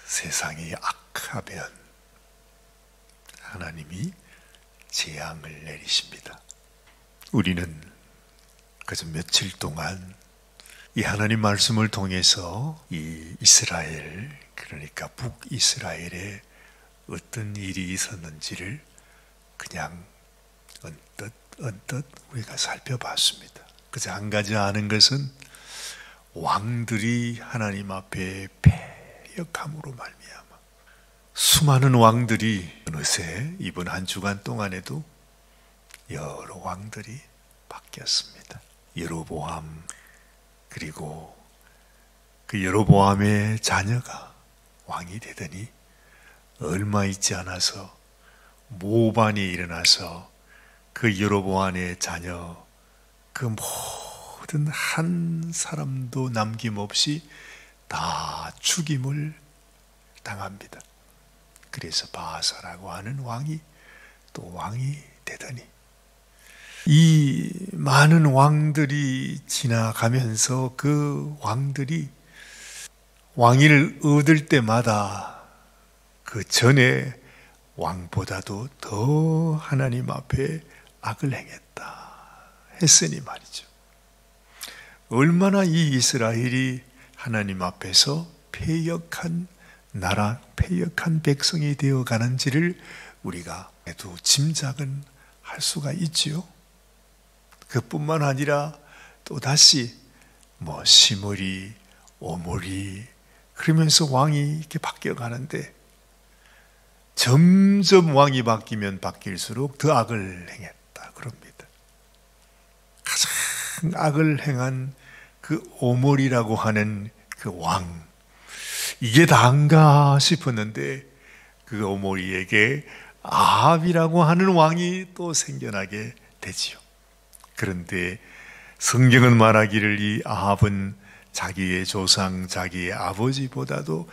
세상이 악하면 하나님이 재앙을 내리십니다. 우리는 그저 며칠 동안 이 하나님 말씀을 통해서 이 이스라엘, 그러니까 북이스라엘에 어떤 일이 있었는지를 그냥 언뜻 우리가 살펴봤습니다. 그저 한 가지 아는 것은 왕들이 하나님 앞에 패역함으로 말미암아 수많은 왕들이 어느새 이번 한 주간 동안에도 여러 왕들이 바뀌었습니다. 여로보암, 그리고 그 여로보암의 자녀가 왕이 되더니 얼마 있지 않아서 모반이 일어나서 그 여로보암의 자녀 그 모든 한 사람도 남김없이 다 죽임을 당합니다. 그래서 바아사라고 하는 왕이 또 왕이 되더니 이 많은 왕들이 지나가면서 그 왕들이 왕위를 얻을 때마다 그 전에 왕보다도 더 하나님 앞에 악을 행했다 했으니 말이죠. 얼마나 이 이스라엘이 하나님 앞에서 패역한 나라, 패역한 백성이 되어 가는지를 우리가 해도 짐작은 할 수가 있지요. 그뿐만 아니라 또 다시 시므리, 오므리 그러면서 왕이 이렇게 바뀌어 가는데 점점 왕이 바뀌면 바뀔수록 더 악을 행했다 그럽니다. 가장 악을 행한 그 오므리라고 하는 그 왕, 이게 다인가 싶었는데 그 오므리에게 아합이라고 하는 왕이 또 생겨나게 되지요. 그런데 성경은 말하기를 이 아합은 자기의 조상, 자기의 아버지보다도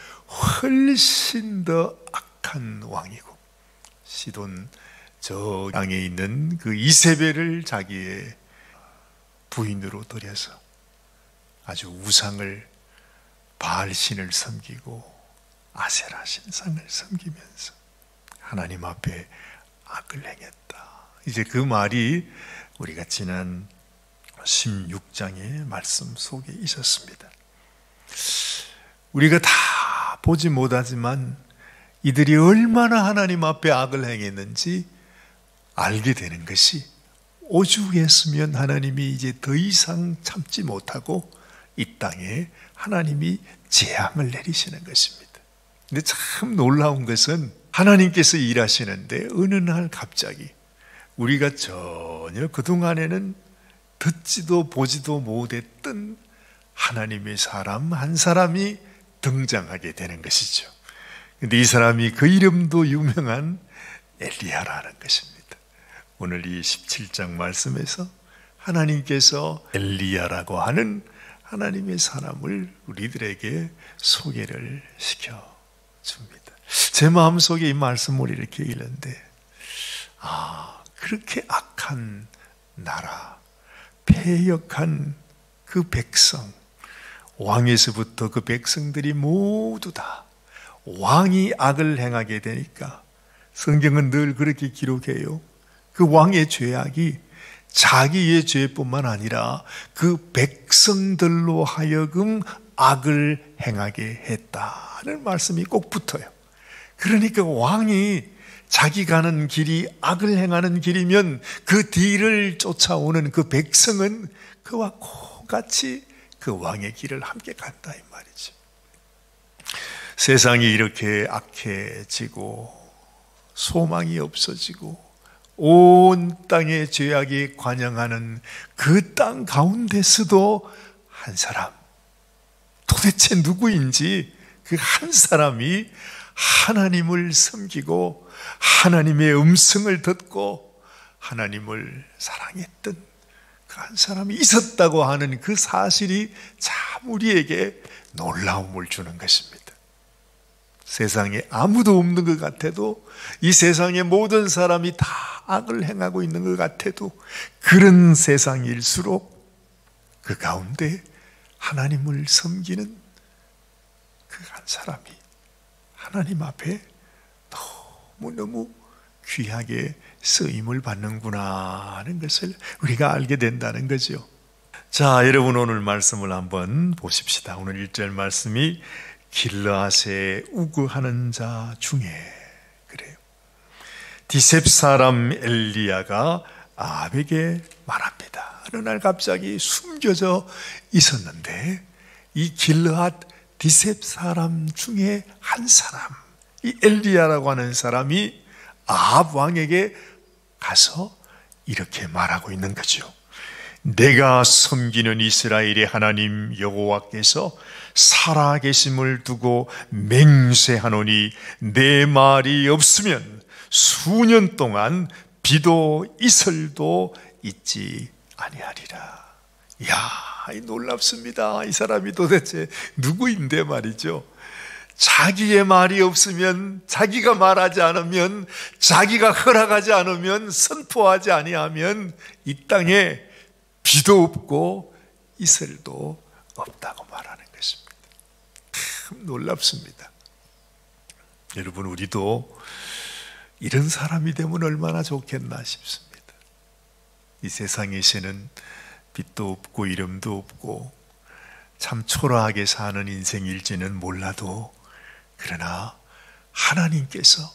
훨씬 더 악한 왕이고 시돈 저 땅에 있는 그 이세벨을 자기의 부인으로 들여서 아주 우상을 바알신을 섬기고 아세라 신상을 섬기면서 하나님 앞에 악을 행했다. 이제 그 말이 우리가 지난 16장의 말씀 속에 있었습니다. 우리가 다 보지 못하지만 이들이 얼마나 하나님 앞에 악을 행했는지 알게 되는 것이 오죽했으면 하나님이 이제 더 이상 참지 못하고 이 땅에 하나님이 재앙을 내리시는 것입니다. 근데 참 놀라운 것은 하나님께서 일하시는데 어느 날 갑자기 우리가 전혀 그동안에는 듣지도 보지도 못했던 하나님의 사람 한 사람이 등장하게 되는 것이죠. 근데 이 사람이 그 이름도 유명한 엘리야라는 것입니다. 오늘 이 17장 말씀에서 하나님께서 엘리야라고 하는 하나님의 사람을 우리들에게 소개를 시켜줍니다. 제 마음속에 이 말씀을 이렇게 읽는데 그렇게 악한 나라, 패역한 그 백성, 왕에서부터 그 백성들이 모두 다 왕이 악을 행하게 되니까 성경은 늘 그렇게 기록해요. 그 왕의 죄악이 자기의 죄뿐만 아니라 그 백성들로 하여금 악을 행하게 했다는 말씀이 꼭 붙어요. 그러니까 왕이 자기 가는 길이 악을 행하는 길이면 그 뒤를 쫓아오는 그 백성은 그와 같이 그 왕의 길을 함께 간다 이 말이죠. 세상이 이렇게 악해지고 소망이 없어지고 온 땅의 죄악이 관영하는 그 땅 가운데서도 한 사람, 도대체 누구인지 그 한 사람이 하나님을 섬기고 하나님의 음성을 듣고 하나님을 사랑했던 그 한 사람이 있었다고 하는 그 사실이 참 우리에게 놀라움을 주는 것입니다. 세상에 아무도 없는 것 같아도, 이 세상의 모든 사람이 다 악을 행하고 있는 것 같아도, 그런 세상일수록 그 가운데 하나님을 섬기는 그 한 사람이 하나님 앞에 너무너무 귀하게 쓰임을 받는구나 하는 것을 우리가 알게 된다는 거죠. 자, 여러분 오늘 말씀을 한번 보십시다. 오늘 1절 말씀이 길르앗에 우거하는 자 중에, 그래요. 디셉 사람 엘리야가 아합에게 말합니다. 어느 날 갑자기 숨겨져 있었는데 이 길르앗 디셉 사람 중에 한 사람, 이 엘리야라고 하는 사람이 아합 왕에게 가서 이렇게 말하고 있는 거죠. 내가 섬기는 이스라엘의 하나님 여호와께서 살아계심을 두고 맹세하노니 내 말이 없으면 수년 동안 비도 이슬도 있지 아니하리라. 이야, 놀랍습니다. 이 사람이 도대체 누구인데 말이죠. 자기의 말이 없으면, 자기가 말하지 않으면, 자기가 허락하지 않으면, 선포하지 아니하면 이 땅에 비도 없고 이슬도 없다고 말하는 것입니다. 참 놀랍습니다. 여러분, 우리도 이런 사람이 되면 얼마나 좋겠나 싶습니다. 이 세상에서는 빛도 없고 이름도 없고 참 초라하게 사는 인생일지는 몰라도, 그러나 하나님께서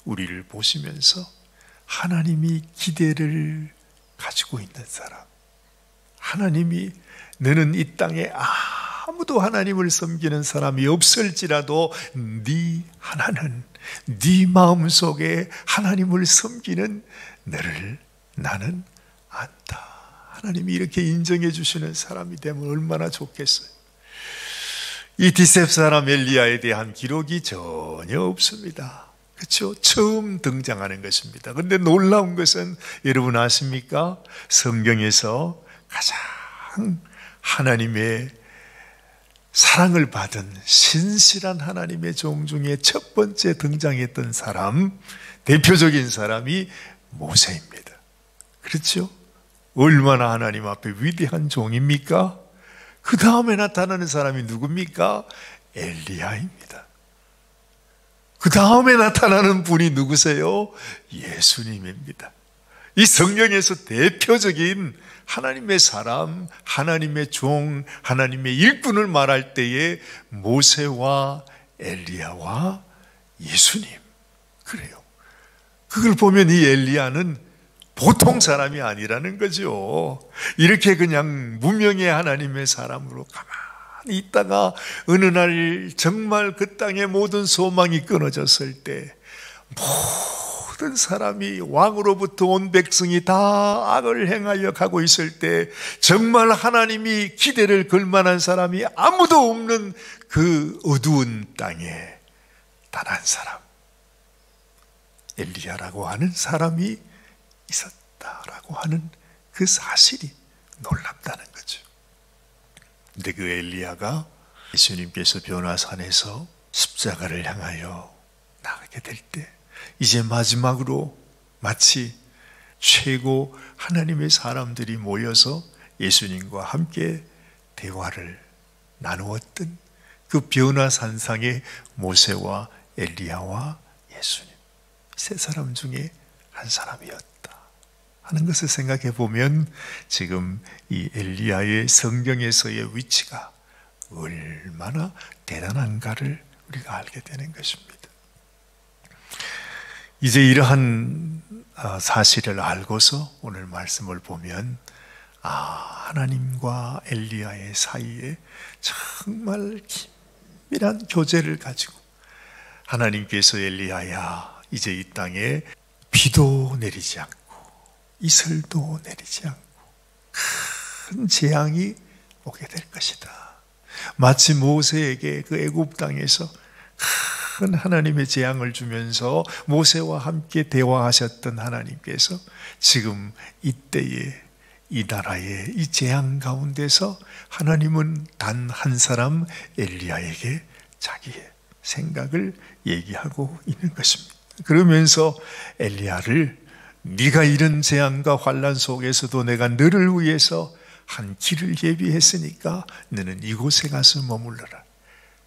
우리를 보시면서 하나님이 기대를 가지고 있는 사람, 하나님이 너는 이 땅에 아무도 하나님을 섬기는 사람이 없을지라도 네 하나는, 네 마음속에 하나님을 섬기는 너를 나는 안다. 하나님이 이렇게 인정해 주시는 사람이 되면 얼마나 좋겠어요. 이 디셉 사람 엘리야에 대한 기록이 전혀 없습니다. 그렇죠? 처음 등장하는 것입니다. 그런데 놀라운 것은 여러분 아십니까? 성경에서 가장 하나님의 사랑을 받은 신실한 하나님의 종 중에 첫 번째 등장했던 사람, 대표적인 사람이 모세입니다. 그렇죠? 얼마나 하나님 앞에 위대한 종입니까? 그 다음에 나타나는 사람이 누굽니까? 엘리야입니다. 그 다음에 나타나는 분이 누구세요? 예수님입니다. 이 성경에서 대표적인 하나님의 사람, 하나님의 종, 하나님의 일꾼을 말할 때에 모세와 엘리야와 예수님, 그래요. 그걸 보면 이 엘리야는 보통 사람이 아니라는 거죠. 이렇게 그냥 무명의 하나님의 사람으로 가만히 있다가 어느 날 정말 그 땅의 모든 소망이 끊어졌을 때, 모든 사람이, 왕으로부터 온 백성이 다 악을 행하여 가고 있을 때, 정말 하나님이 기대를 걸 만한 사람이 아무도 없는 그 어두운 땅에 단 한 사람, 엘리야라고 하는 사람이 있었다라고 하는 그 사실이 놀랍다는 거죠. 근데 그 엘리야가 예수님께서 변화산에서 십자가를 향하여 나가게 될 때, 이제 마지막으로 마치 최고 하나님의 사람들이 모여서 예수님과 함께 대화를 나누었던 그 변화산상의 모세와 엘리야와 예수님, 세 사람 중에 한 사람이었다 하는 것을 생각해 보면 지금 이 엘리야의 성경에서의 위치가 얼마나 대단한가를 우리가 알게 되는 것입니다. 이제 이러한 사실을 알고서 오늘 말씀을 보면, 하나님과 엘리야의 사이에 정말 긴밀한 교제를 가지고 하나님께서 엘리야야, 이제 이 땅에 비도 내리지 않고 이슬도 내리지 않고 큰 재앙이 오게 될 것이다. 마치 모세에게 그 애굽 땅에서 큰 하나님의 재앙을 주면서 모세와 함께 대화하셨던 하나님께서 지금 이때에 이 나라의 이 재앙 가운데서 하나님은 단 한 사람 엘리야에게 자기의 생각을 얘기하고 있는 것입니다. 그러면서 엘리야를 네가 이런 재앙과 환난 속에서도 내가 너를 위해서 한 길을 예비했으니까 너는 이곳에 가서 머물러라.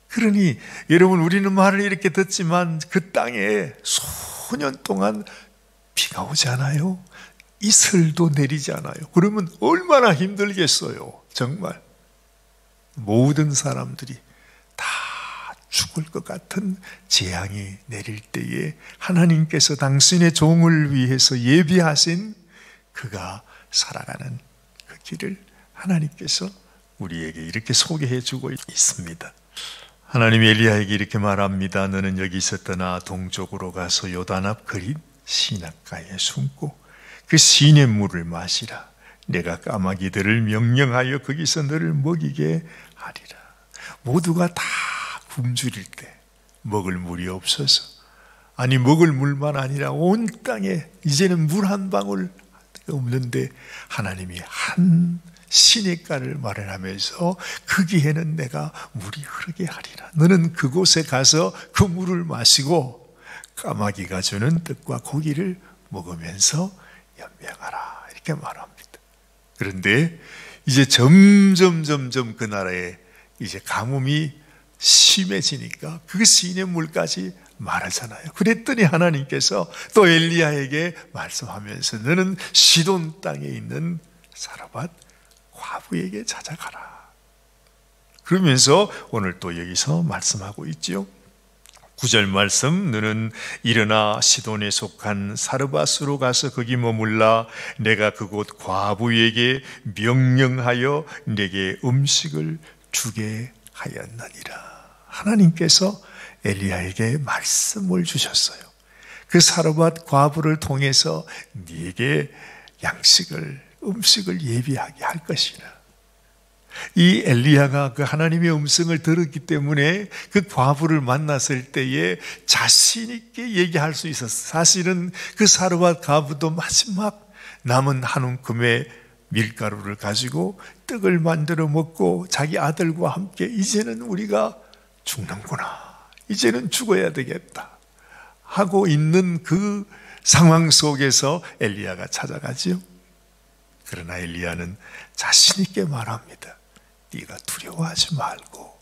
그러니 여러분, 우리는 말을 이렇게 듣지만 그 땅에 수년 동안 비가 오지 않아요. 이슬도 내리지 않아요. 그러면 얼마나 힘들겠어요. 정말 모든 사람들이 다 죽을 것 같은 재앙이 내릴 때에 하나님께서 당신의 종을 위해서 예비하신 그가 살아가는 그 길을 하나님께서 우리에게 이렇게 소개해 주고 있습니다. 하나님이 엘리야에게 이렇게 말합니다. 너는 여기서 떠나 동쪽으로 가서 요단 앞 그린 시냇가에 숨고 그 시냇물을 마시라. 내가 까마귀들을 명령하여 거기서 너를 먹이게 하리라. 모두가 다 굶주릴 때 먹을 물이 없어서, 아니 먹을 물만 아니라 온 땅에 이제는 물 한 방울 없는데 하나님이 한 시냇가를 마련하면서 거기에는 내가 물이 흐르게 하리라. 너는 그곳에 가서 그 물을 마시고 까마귀가 주는 떡과 고기를 먹으면서 연명하라. 이렇게 말합니다. 그런데 이제 점점 그 나라에 이제 가뭄이 심해지니까 그 시냇물까지 말하잖아요. 그랬더니 하나님께서 또 엘리야에게 말씀하면서 너는 시돈 땅에 있는 사르밧 과부에게 찾아가라. 그러면서 오늘 또 여기서 말씀하고 있죠. 9절 말씀, 너는 일어나 시돈에 속한 사르밧으로 가서 거기 머물라. 내가 그곳 과부에게 명령하여 내게 음식을 주게 하였느니라. 하나님께서 엘리야에게 말씀을 주셨어요. 그 사르밧 과부를 통해서 네게 음식을 예비하게 할 것이라. 이 엘리야가 그 하나님의 음성을 들었기 때문에 그 과부를 만났을 때에 자신 있게 얘기할 수 있었어요. 사실은 그 사르밧 과부도 마지막 남은 한 움큼의 밀가루를 가지고 떡을 만들어 먹고 자기 아들과 함께 이제는 우리가 죽는구나, 이제는 죽어야 되겠다 하고 있는 그 상황 속에서 엘리야가 찾아가지요. 그러나 엘리야는 자신 있게 말합니다. 네가 두려워하지 말고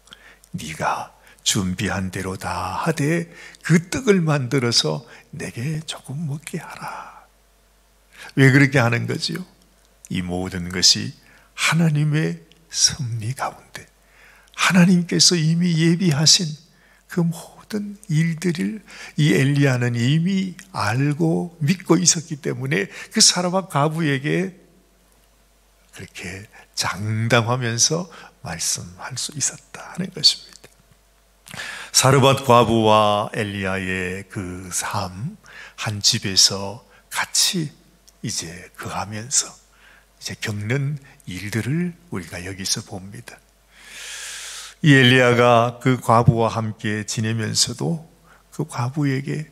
네가 준비한 대로 다 하되 그 떡을 만들어서 내게 조금 먹게 하라. 왜 그렇게 하는 거지요? 이 모든 것이 하나님의 섭리 가운데 하나님께서 이미 예비하신 그 모든 일들을 이 엘리야는 이미 알고 믿고 있었기 때문에 그 사르밧 과부에게 그렇게 장담하면서 말씀할 수 있었다 하는 것입니다. 사르밧 과부와 엘리야의 그 삶, 한 집에서 같이 이제 거하면서 이제 겪는 일들을 우리가 여기서 봅니다. 이 엘리야가 그 과부와 함께 지내면서도 그 과부에게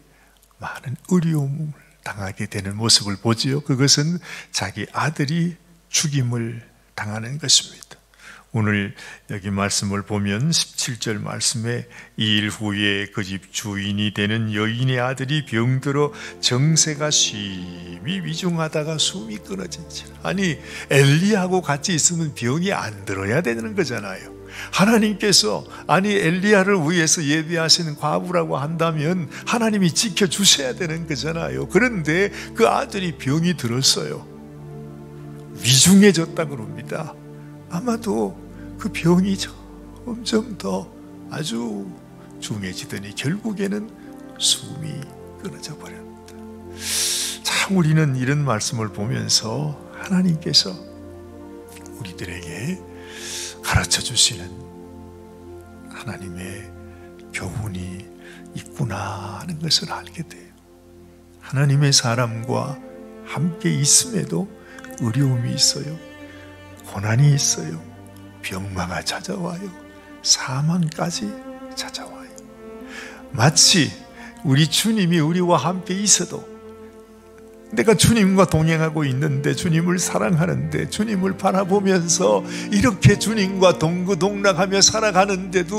많은 어려움을 당하게 되는 모습을 보지요. 그것은 자기 아들이 죽임을 당하는 것입니다. 오늘 여기 말씀을 보면 17절 말씀에 이 일 후에 그 집 주인이 되는 여인의 아들이 병들어 정세가 심히 위중하다가 숨이 끊어진지라. 아니 엘리야하고 같이 있으면 병이 안 들어야 되는 거잖아요. 하나님께서 아니 엘리야를 위해서 예비하시는 과부라고 한다면 하나님이 지켜주셔야 되는 거잖아요. 그런데 그 아들이 병이 들었어요. 위중해졌다고 합니다. 아마도 그 병이 점점 더 아주 중해지더니 결국에는 숨이 끊어져 버렸다. 참 우리는 이런 말씀을 보면서 하나님께서 우리들에게 가르쳐 주시는 하나님의 교훈이 있구나 하는 것을 알게 돼요. 하나님의 사람과 함께 있음에도 어려움이 있어요. 고난이 있어요. 병마가 찾아와요. 사망까지 찾아와요. 마치 우리 주님이 우리와 함께 있어도 내가 주님과 동행하고 있는데, 주님을 사랑하는데, 주님을 바라보면서 이렇게 주님과 동거동락하며 살아가는데도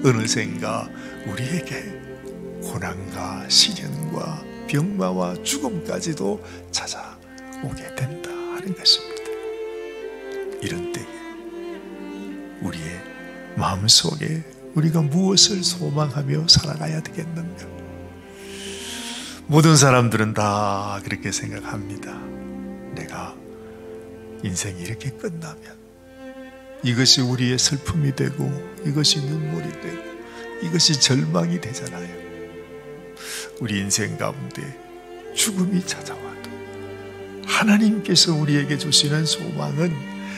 어느샌가 우리에게 고난과 시련과 병마와 죽음까지도 찾아오게 된다 하는 것입니다. 이런 때에 우리의 마음속에 우리가 무엇을 소망하며 살아가야 되겠는가? 모든 사람들은 다 그렇게 생각합니다. 내가 인생이 이렇게 끝나면 이것이 우리의 슬픔이 되고, 이것이 눈물이 되고, 이것이 절망이 되잖아요. 우리 인생 가운데 죽음이 찾아와도 하나님께서 우리에게 주시는 소망은,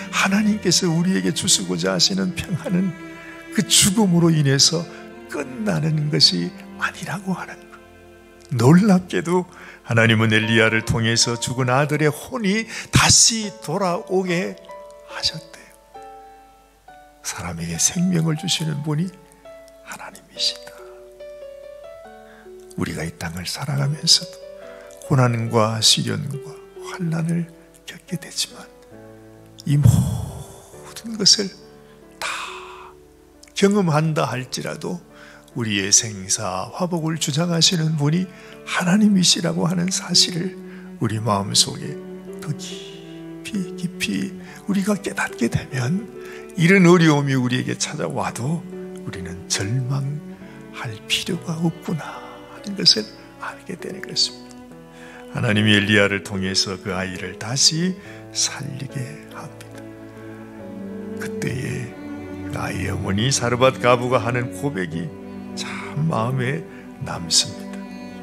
하나님께서 우리에게 주시고자 하시는 평안은 그 죽음으로 인해서 끝나는 것이 아니라고 하는 것. 놀랍게도 하나님은 엘리야를 통해서 죽은 아들의 혼이 다시 돌아오게 하셨대요. 사람에게 생명을 주시는 분이 하나님이시다. 우리가 이 땅을 살아가면서도 고난과 시련과 환난을 겪게 되지만 이 모든 것을 다 경험한다 할지라도 우리의 생사 화복을 주장하시는 분이 하나님이시라고 하는 사실을 우리 마음속에 더 깊이 깊이 우리가 깨닫게 되면, 이런 어려움이 우리에게 찾아와도 우리는 절망할 필요가 없구나 하는 것을 알게 되는 것입니다. 하나님이 엘리야를 통해서 그 아이를 다시 살리게 합니다. 그때에 그 아이의 어머니 사르밧 가부가 하는 고백이 참 마음에 남습니다.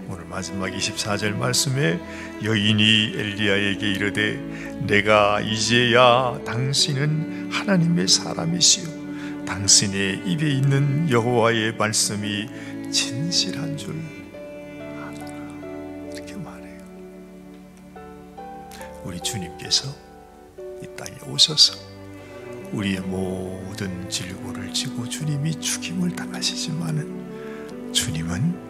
오늘 마지막 24절 말씀에 여인이 엘리야에게 이르되 내가 이제야 당신은 하나님의 사람이시요 당신의 입에 있는 여호와의 말씀이 진실한 줄 아노라, 이렇게 말해요. 우리 주님께서 이 땅에 오셔서 우리의 모든 질고를 지고 주님이 죽임을 당하시지만은, 주님은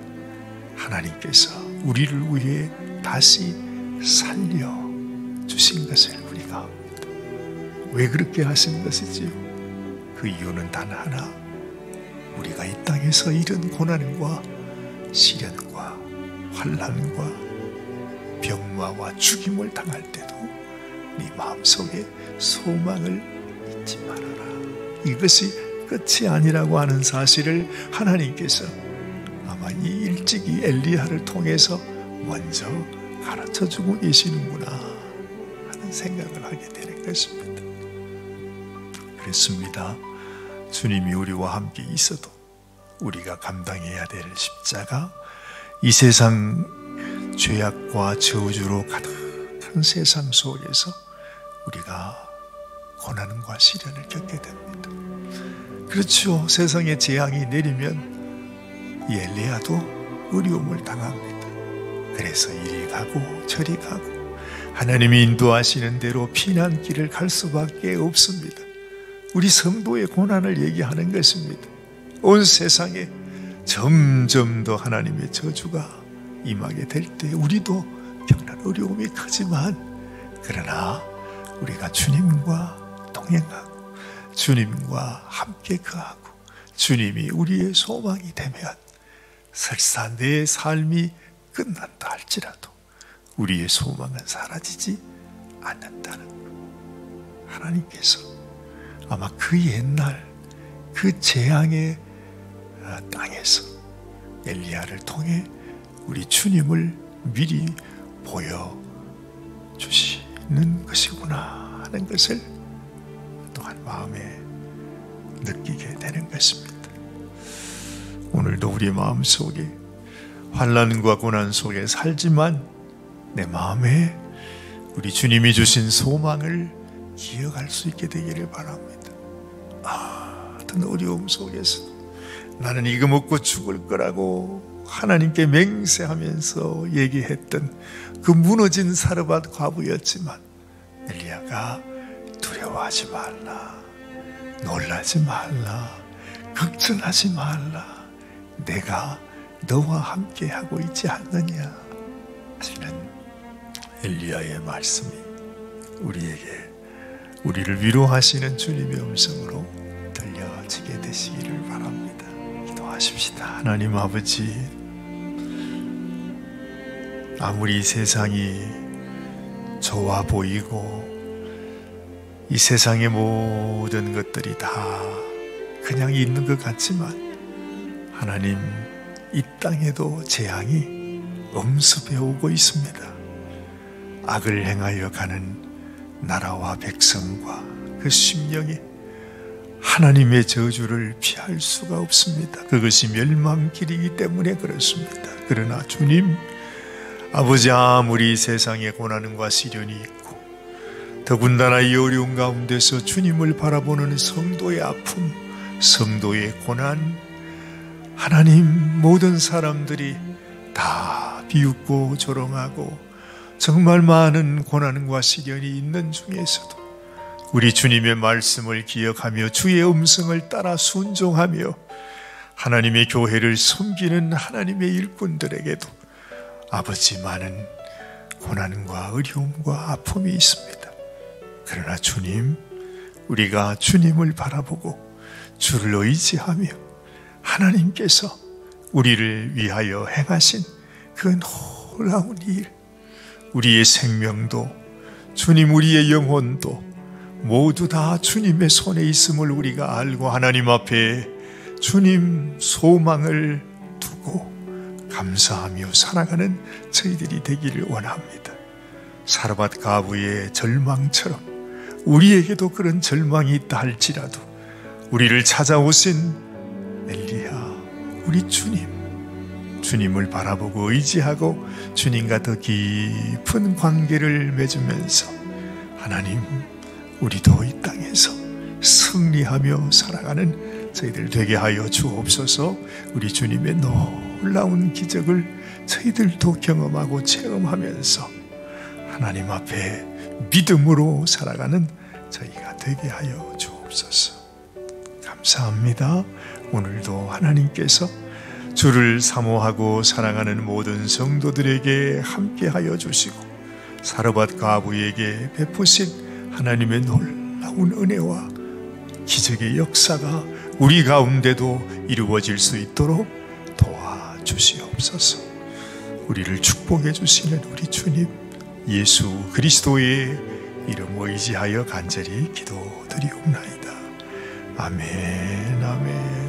하나님께서 우리를 위해 다시 살려 주신 것을 우리가 압니다. 왜 그렇게 하신 것이지요? 그 이유는 단 하나, 우리가 이 땅에서 이런 고난과 시련과 환난과 병마와 죽임을 당할 때도 네 마음속에 소망을 잊지 말아라. 이것이 끝이 아니라고 하는 사실을 하나님께서 아마 이 일찍이 엘리야를 통해서 먼저 가르쳐주고 계시는구나 하는 생각을 하게 되는 것입니다. 그렇습니다. 주님이 우리와 함께 있어도 우리가 감당해야 될 십자가, 이 세상 죄악과 저주로 가득한 세상 속에서 우리가 고난과 시련을 겪게 됩니다. 그렇죠. 세상에 재앙이 내리면 이 엘리야도 어려움을 당합니다. 그래서 이리 가고 저리 가고 하나님이 인도하시는 대로 피난길을 갈 수밖에 없습니다. 우리 성도의 고난을 얘기하는 것입니다. 온 세상에 점점 더 하나님의 저주가 임하게 될 때 우리도 병난 어려움이 크지만, 그러나 우리가 주님과 동행하고 주님과 함께 거하고 주님이 우리의 소망이 되면 설사 내 삶이 끝난다 할지라도 우리의 소망은 사라지지 않는다는 것. 하나님께서 아마 그 옛날 그 재앙의 땅에서 엘리야를 통해 우리 주님을 미리 보여주시는 것이구나 하는 것을 또한 마음에 느끼게 되는 것입니다. 오늘도 우리 마음속에 환난과 고난 속에 살지만 내 마음에 우리 주님이 주신 소망을 기억할 수 있게 되기를 바랍니다. 어떤 어려움 속에서 나는 이거 먹고 죽을 거라고 하나님께 맹세하면서 얘기했던 그 무너진 사르밧 과부였지만, 엘리야가 두려워하지 말라, 놀라지 말라, 걱정하지 말라, 내가 너와 함께 하고 있지 않느냐 하시는 엘리야의 말씀이 우리를 위로하시는 주님의 음성으로 들려지게 되시기를 바랍니다. 기도하십시다. 하나님 아버지, 아무리 세상이 좋아 보이고 이 세상의 모든 것들이 다 그냥 있는 것 같지만 하나님, 이 땅에도 재앙이 엄습해 오고 있습니다. 악을 행하여 가는 나라와 백성과 그 심령이 하나님의 저주를 피할 수가 없습니다. 그것이 멸망길이기 때문에 그렇습니다. 그러나 주님, 아버지, 아무리 세상에 고난과 시련이 있고 더군다나 이 어려운 가운데서 주님을 바라보는 성도의 아픔, 성도의 고난, 하나님, 모든 사람들이 다 비웃고 조롱하고 정말 많은 고난과 시련이 있는 중에서도 우리 주님의 말씀을 기억하며 주의 음성을 따라 순종하며 하나님의 교회를 섬기는 하나님의 일꾼들에게도 아버지, 많은 고난과 어려움과 아픔이 있습니다. 그러나 주님, 우리가 주님을 바라보고 주를 의지하며 하나님께서 우리를 위하여 행하신 그 놀라운 일, 우리의 생명도 주님, 우리의 영혼도 모두 다 주님의 손에 있음을 우리가 알고 하나님 앞에 주님 소망을 두고 감사하며 살아가는 저희들이 되기를 원합니다. 사르밧 가부의 절망처럼 우리에게도 그런 절망이 있다 할지라도 우리를 찾아오신 엘리야, 우리 주님을 바라보고 의지하고 주님과 더 깊은 관계를 맺으면서 하나님, 우리도 이 땅에서 승리하며 살아가는 저희들 되게 하여 주옵소서. 우리 주님의 놀라운 기적을 저희들도 경험하고 체험하면서 하나님 앞에 믿음으로 살아가는 저희가 되게 하여 주옵소서. 감사합니다. 오늘도 하나님께서 주를 사모하고 사랑하는 모든 성도들에게 함께하여 주시고 사르밧 가부에게 베푸신 하나님의 놀라운 은혜와 기적의 역사가 우리 가운데도 이루어질 수 있도록 도와주시옵소서. 우리를 축복해 주시는 우리 주님 예수 그리스도의 이름 의지하여 간절히 기도드리옵나이다. 아멘, 아멘.